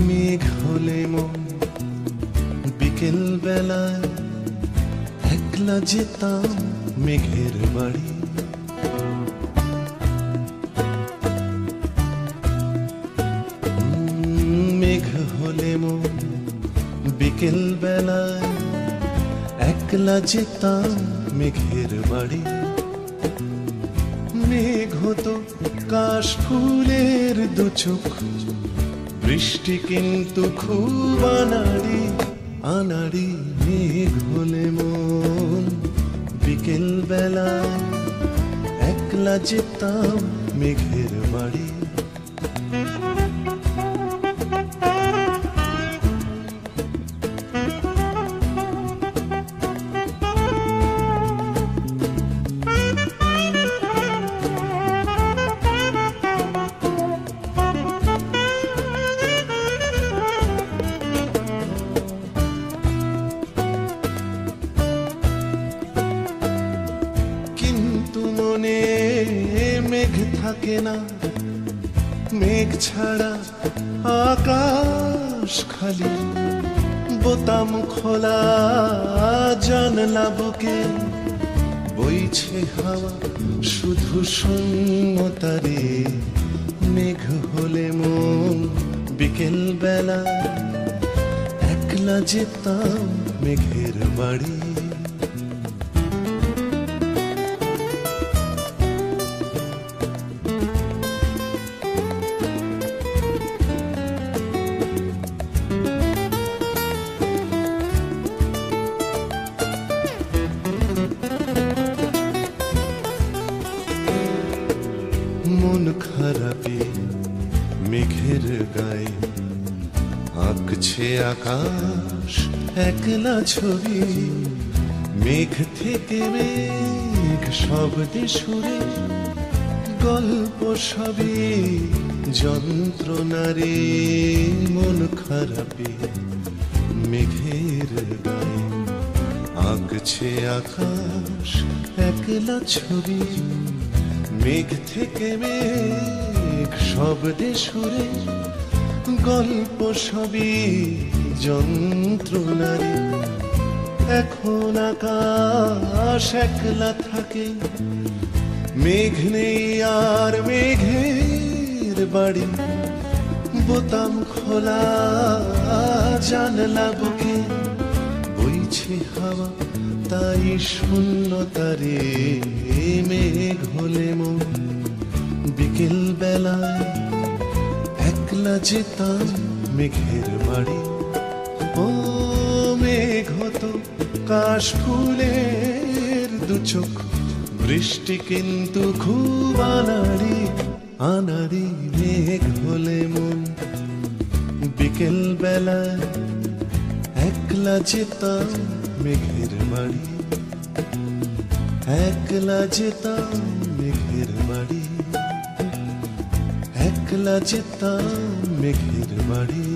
মেঘ হলে মন বিকেল বেলায় একলা যেতাম মেঘের বাড়ি। মেঘ হলে মন বিকেল বেলায় একলা যেতাম মেঘের বাড়ি। মেঘ হতো কাশ ফুলের দু চোখ, বৃষ্টি কিন্তু খুব আনাড়ি আনাড়ি। মেঘ হলে মন বিকেল বেলায় একলা যেতাম মেঘের বাড়ি। মনে মেঘ থাকে না, মেঘ ছাড়া আকাশ খালি। বোতাম খোলা জানলা বুকে বইছে হাওয়া শুধু শূন্যতারে। মেঘ হলে মন বিকেল বেলা একলা যেতাম মেঘের বাড়ি। মন খারাপি মেঘের গায়ে আঁকছে আকাশ একলা ছবি। মেঘ থেকে মেঘ শব্দে সুরে গল্প সবই যন্ত্রণারে। মন খারাপি মেঘের গায়ে আঁকছে আকাশ একলা ছবি। মেঘ থেকে মেঘ শব্দে সুরে গল্প সবই যন্ত্রণারে। এখন আকাশ একলা থাকে, মেঘ নেই আর মেঘের বাড়ি। বোতাম খোলা জানলা বুকে বইছে হাওয়া তাই শূন্যতারে। মেঘ হলে মন বিকেল বেলায় একলা যেতাম মেঘের বাড়ি। ও মেঘ হতো কাশ ফুলের দু চোখ, বৃষ্টি কিন্তু খুব আনাড়ি আনাড়ি। মেঘ হলে মন বিকেল বেলায় একলা যেতাম মেঘের বাড়ি। একলা যেতাম মেঘের বাড়ি, একলা যেতাম মেঘের বাড়ি।